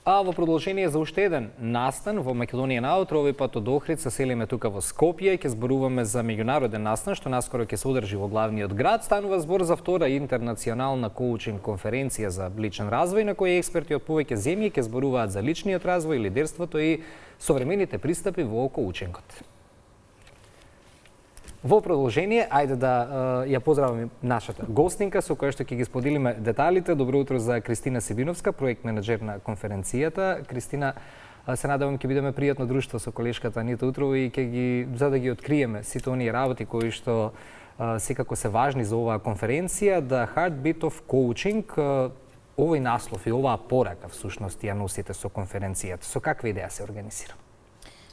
А во продолжение за уште еден настан во Македонија наутро, овој пат од Охрид, се селиме тука во Скопје, ќе зборуваме за меѓународен настан што наскоро ќе се одржи во главниот град. Станува збор за втора интернационална коучинг конференција за личен развој, на која експерти од повеќе земји ќе зборуваат за личниот развој, лидерството и современите пристапи во коучингот. Во продолжение, ајде да ја поздраваме нашата гостинка со која што ќе ги споделиме деталите. Добро утро за Кристина Сибиновска, проект менаџер на конференцијата. Кристина, се надевам ќе бидеме пријатно друштво со колешката Анита Утрова и ќе ги за да ги откриеме сите оние работи кои што секако се важни за оваа конференција, The Heartbeat of Coaching. Овој наслов и оваа порака всушност ја носите со конференцијата. Со каква идеја се организира?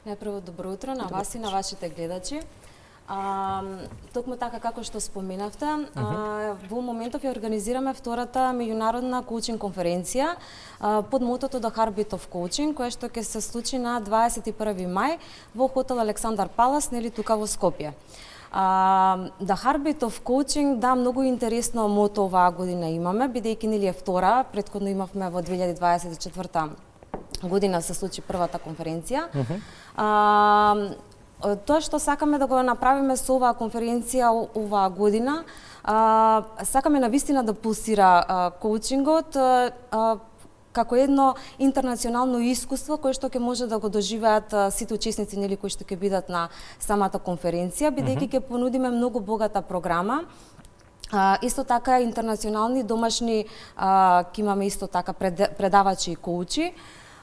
Најпрво добро утро на вас и на вашите гледачи. Токму така како што споменавте, во моментов ја организираме втората меѓународна коучинг конференција под мотото The Heartbeat of Coaching, која што ќе се случи на 21 мај во хотел Александар Палас, нели тука во Скопје. The Heartbeat of Coaching, да, многу интересно мото оваа година имаме, бидејќи нели е втора, претходно имавме во 2024 година се случи првата конференција. Тоа што сакаме да го направиме со оваа конференција оваа година, сакаме навистина да пулсира коучингот како едно интернационално искуство кое што ќе може да го доживеат сите учесници, нели, кои што ќе бидат на самата конференција, бидејќи ќе понудиме многу богата програма. Исто така интернационални домашни ќе имаме исто така предавачи и коучи.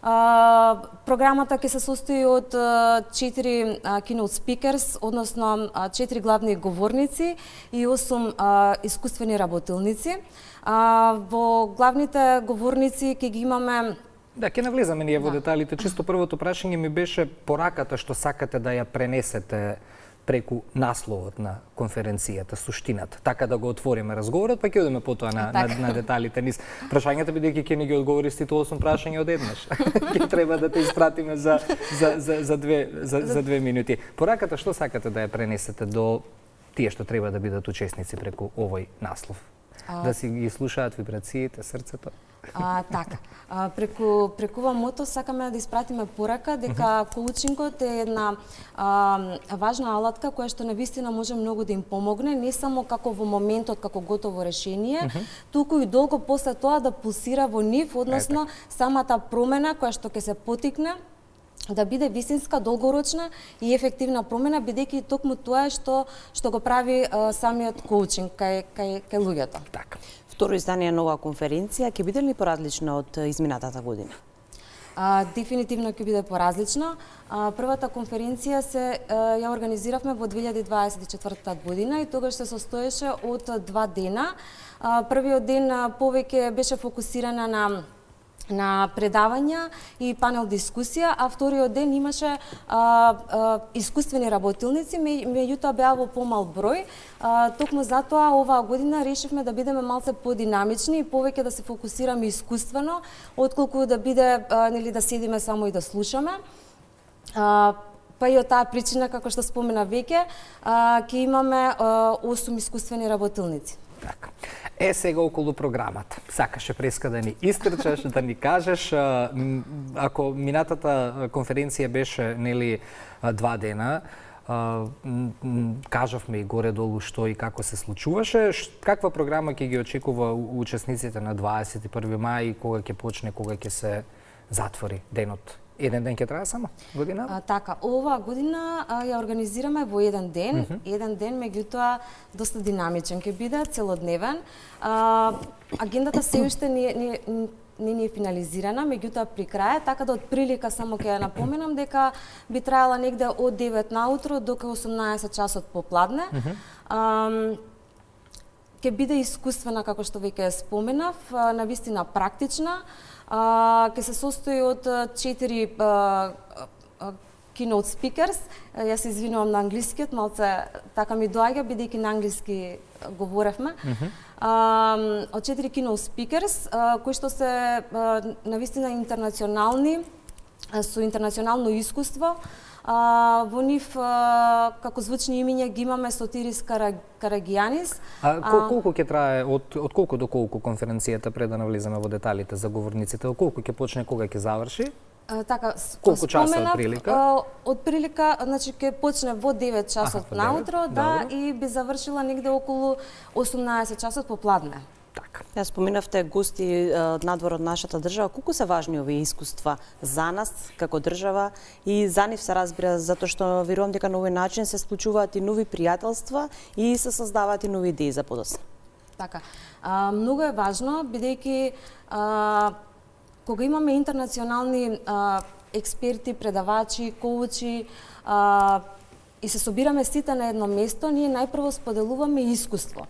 Програмата ќе се состои од 4 keynote speakers, односно 4 главни говорници и 8 искуствени работилници. Во главните говорници ќе ги имаме. Да, ќе навлезаме ние во деталите. Чисто првото прашање ми беше пораката што сакате да ја пренесете преку насловот на конференцијата, суштината. Така да го отвориме разговорот, па ќе одиме потоа на деталите низ прашањата, бидејќи ќе ни ги одговори сите 8 прашања одеднаш. Ќе треба да те испратиме за 2 минути. Пораката што сакате да ја пренесете до тие што треба да бидат учесници преку овој наслов? Да си ги слушаат вибрациите, срцето? Така. Преку ова мото сакаме да испратиме порака дека коучингот е една важна алатка која што навистина може многу да им помогне, не само како во моментот како готово решение, туку и долго после тоа да пулсира во нив, односно самата промена која што ќе се потикне да биде вистинска, долгорочна и ефективна промена, бидејќи токму тоа е што го прави самиот коучинг кај луѓето. Така. Второ издание на оваа конференција ќе биде ли поразлична од изминатата година? Дефинитивно ќе биде поразлична. Првата конференција ја организиравме во 2024 година и тогаш се состоеше од 2 дена. Првиот ден повеќе беше фокусирана на предавања и панел дискусија, а вториот ден имаше искуствени работилници, меѓутоа беа во помал број. Токму затоа оваа година решивме да бидеме малце подинамични и повеќе да се фокусираме искуствено, отколку да биде нели да седиме само и да слушаме. Па и од таа причина, како што спомена веќе, ќе имаме 8 искуствени работилници. Така. Сега околу програмата. Сакаше преска да ни истрчаш, да ни кажеш, ако минатата конференција беше нели 2 дена, кажавме и горе-долу што и како се случуваше, каква програма ќе ги очекува учесниците на 21 мај, кога ќе почне, кога ќе се затвори денот? Еден ден ќе трае само година? Така, оваа година ја организираме во еден ден, меѓутоа доста динамичен ќе биде, целодневен. Агендата се уште не е финализирана, меѓутоа при крај, така да од прилика само ќе ја напоменам дека би траела негде од 9 наутро до 18 часот попладне. Ќе биде искуствена, како што веќе споменав, навистина практична. Ќе се состои од 4 keynote speakers. Јас се извинувам на англискиот, малце така ми доаѓа, бидејќи на англиски говоревме. Од 4 keynote speakers, кои што се навистина интернационални, со интернационално искуство, Во нив како звучни имиња ги имаме Сотирис Карагијанис. Колку ќе трае, од колку до колку конференцијата, пред да навлеземе во деталите за говорниците, од колку ќе почне, кога ќе заврши? Така, колку часа од прилика? Од прилика, значи ќе почне во 9 часот наутро, да, и би завршила негде околу 18 часот попладне. Така. Ја споминавте гости надвор од нашата држава. Колку се важни овие искуства за нас како држава и за нив, се разбира, затоа што верувам дека на овој начин се склучуваат и нови пријателства и се создаваат и нови идеи за подоцна. Така. Многу е важно, бидејќи кога имаме интернационални експерти, предавачи, коучи и се собираме сите на едно место, ние најпрво споделуваме искуство.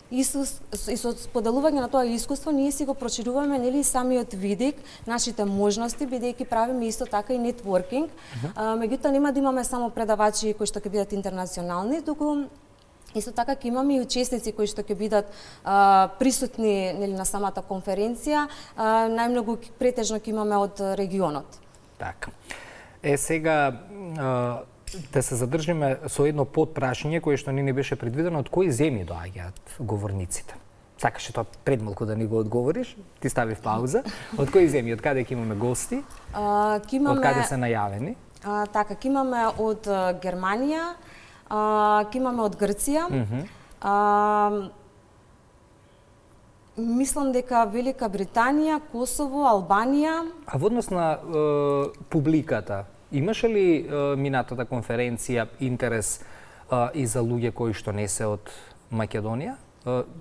И со споделување на тоа искуство ние си го прошируваме нели самиот видик, нашите можности, бидејќи правиме исто така и нетворкинг. Меѓутоа нема да имаме само предавачи кои што ќе бидат интернационални, туку исто така ќе имаме и учесници кои што ќе бидат присутни нели на самата конференција, најмногу претежно ќе имаме од регионот. Така. Сега да се задржиме со едно подпрашање кое што не беше предвидено, од кои земји доаѓаат говорниците? Сакаше тоа пред малку да ни го одговориш, ти ставив пауза. Од кои земји, од каде ќе имаме гости? Од каде се најавени? Така, ќе имаме од Германија, ќе имаме од Грција, мислам дека Велика Британија, Косово, Албанија. А во однос на публиката, имаше ли минатата конференција интерес и за луѓе кои што не се од Македонија?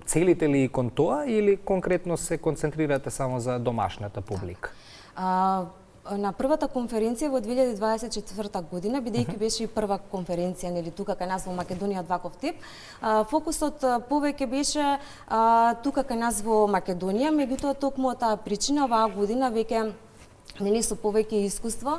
Целите ли кон тоа или конкретно се концентрирате само за домашната публика? На првата конференција во 2024 година, бидејќи беше и прва конференција нели тука кај нас во Македонија од ваков тип, фокусот повеќе беше тука кај нас во Македонија, меѓутоа токму од таа причина оваа година веќе нели со повеќе искуство.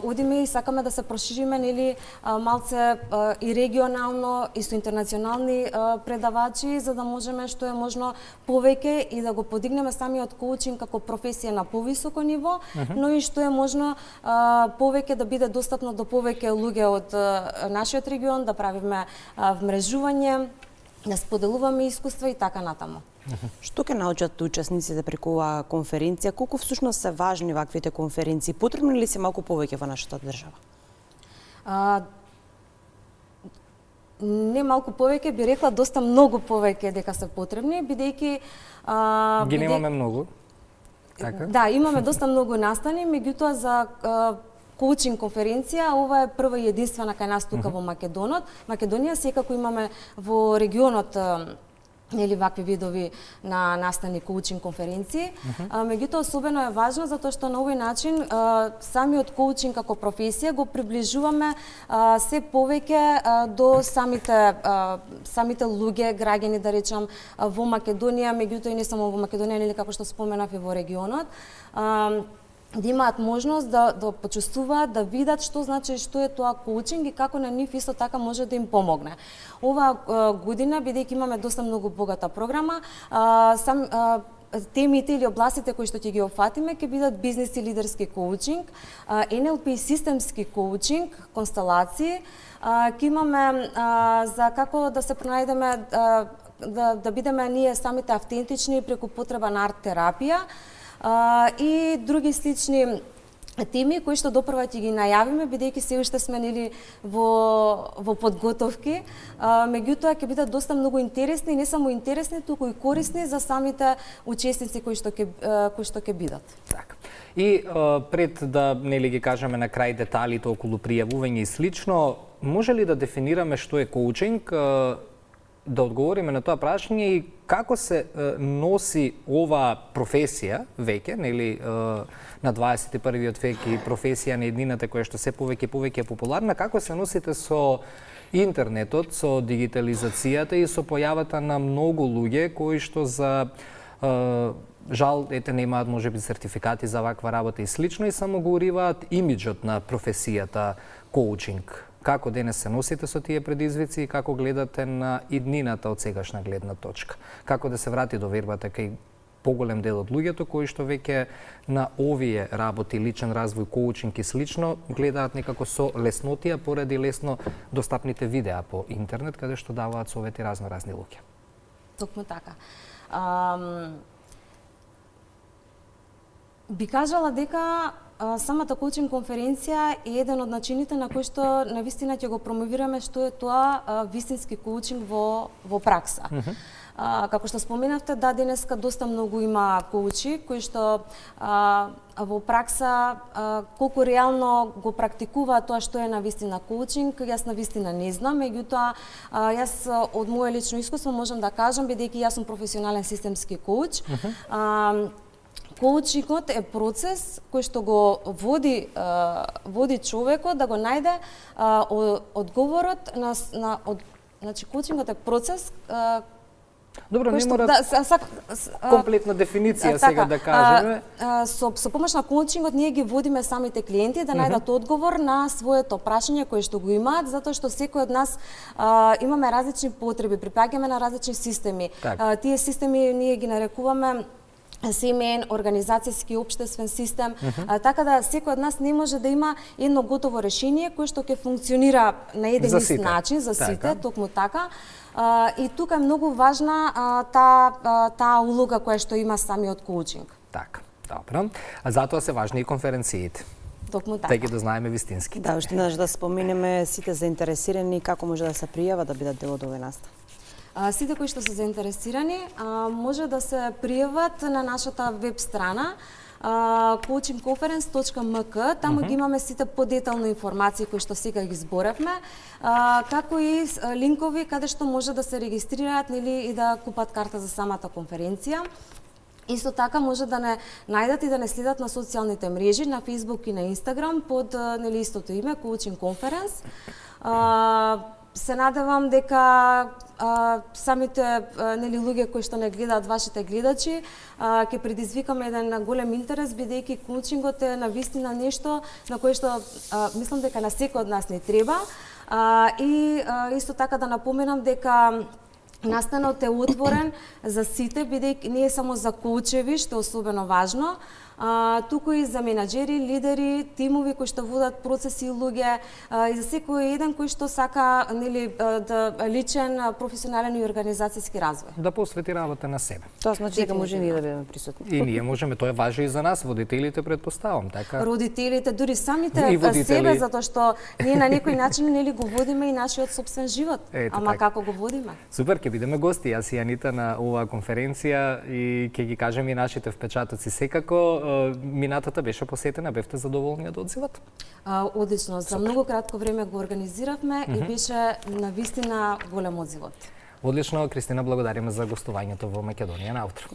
Одиме и сакаме да се прошириме нели малце и регионално и со интернационални предавачи за да можеме што е можно повеќе и да го подигнеме самиот коучинг како професија на повисоко ниво, но и што е можно повеќе да биде достапно до повеќе луѓе од нашиот регион, да правиме вмрежување, да споделуваме искуства и така натаму. Што ќе научат учесниците преку оваа конференција? Колку всушност се важни ваквите конференции? Потребни ли се малку повеќе во нашата држава? Не малку повеќе, би рекла доста многу повеќе дека се потребни, бидејќи ги немаме многу. Така? Да, имаме доста многу настани, меѓутоа за коучинг конференција, ова е прва и единствена кај нас тука во Македонија, секако имаме во регионот нели вакви видови на настани коучинг конференции. Меѓутоа особено е важно затоа што на овој начин самиот коучинг како професија го приближуваме се повеќе до самите луѓе, граѓани да речам во Македонија, меѓутоа и не само во Македонија, нели како што споменав и во регионот. Да имаат можност да почувствуваат, да видат што значи што е тоа коучинг и како на нив исто така може да им помогне. Оваа година, бидејќи имаме доста многу богата програма, темите или областите кои што ќе ги опфатиме ќе бидат бизнес и лидерски коучинг, NLP и системски коучинг, констелации, ќе имаме за како да се пронајдеме да бидеме ние самите автентични преку потреба на арт терапија, и други слични теми кои што допрва ќе ги најавиме, бидејќи се уште сме нели во подготовки, меѓутоа ќе бидат доста многу интересни, не само интересни, туку и корисни за самите учесници кои што ќе бидат. Така. И пред да нели ги кажеме на крај деталите околу пријавување и слично, може ли да дефинираме што е коучинг? Да одговориме на тоа прашање и како се носи оваа професија веќе, нели на 21-виот век и професија на еднината која што се повеќе е популарна, како се носите со интернетот, со дигитализацијата и со појавата на многу луѓе кои што за жал немаат можеби сертификати за ваква работа и слично и само го уриваат имиџот на професијата коучинг. Како денес се носите со тие предизвици и како гледате на иднината од сегашна гледна точка? Како да се врати довербата кај поголем дел од луѓето кои што веќе на овие работи, личен развој, коучинг и слично, гледаат некако со леснотија поради лесно достапните видеа по интернет, каде што даваат совети разни луѓе. Токму така. Би кажала дека самата коучинг конференција е еден од начините на кои што навистина ќе го промовираме што е тоа вистински коучинг во пракса. Како што споменавте, да, денеска доста многу има коучи кои што во пракса колку реално го практикуваат тоа што е навистина коучинг, јас навистина не знам, меѓутоа јас од мое лично искуство можам да кажам, бидејќи јас сум професионален системски коуч. Коучингот е процес кој што го води човекот да го најде одговорот значи коучингот е процес. Добро, не мора комплетна дефиниција сега да кажеме. Со помош на коучингот ние ги водиме самите клиенти да најдат одговор на своето прашање кое што го имаат, затоа што секој од нас имаме различни потреби, припаѓаме на различни системи. Тие системи ние ги нарекуваме семеен, организацијски, општествен систем, така да секој од нас не може да има едно готово решение кое што ќе функционира на еден ист начин за сите, токму така. И тука е многу важна таа улога која што има самиот коучинг. Така, добро. А затоа се важни и конференциите. Токму така. Така да знаеме вистински. Да, уште еднаш да споменеме сите заинтересирани како може да се пријават да бидат дел од овој настав. Сите кои што се заинтересирани може да се пријават на нашата веб страна coachingconference.mk, таму ги имаме сите подетално информации кои што сега ги зборевме, како и линкови каде што може да се регистрираат и да купат карта за самата конференција. Исто така може да не најдат и да не следат на социјалните мрежи, на Facebook и на Instagram под истото име Coaching Conference. Се надевам дека самите луѓе кои што не гледаат, вашите гледачи, ќе предизвикаме еден голем интерес, бидејќи коучингот е навистина нешто на кое што мислам дека на секој од нас не треба. И исто така да напоменам дека настанот е отворен за сите, бидејќи не е само за коучеви, што е особено важно, туку и за менаџери, лидери, тимови кои што водат процеси и луѓе, и за секој еден кој што сака личен, професионален и организацијски развој. Да посвети работа на себе. Тоа значи дека може ние да бидеме присутни. И ние можеме, тоа важи и за нас, водителите предпоставам, така. Родителите, дури самите себе, затоа што ние на некој начин го водиме и нашиот собствен живот. Ама како го водиме? Супер, ќе бидеме гости, јас и Анита на оваа конференција и ќе ги кажеме и нашите впечатоци секако. Минатата беше посетена, бевте задоволни од одзивот? Одлично, за многу кратко време го организиравме и беше навистина голем одзивот. Одлично, Кристина, благодариме за гостувањето во Македонија наутро.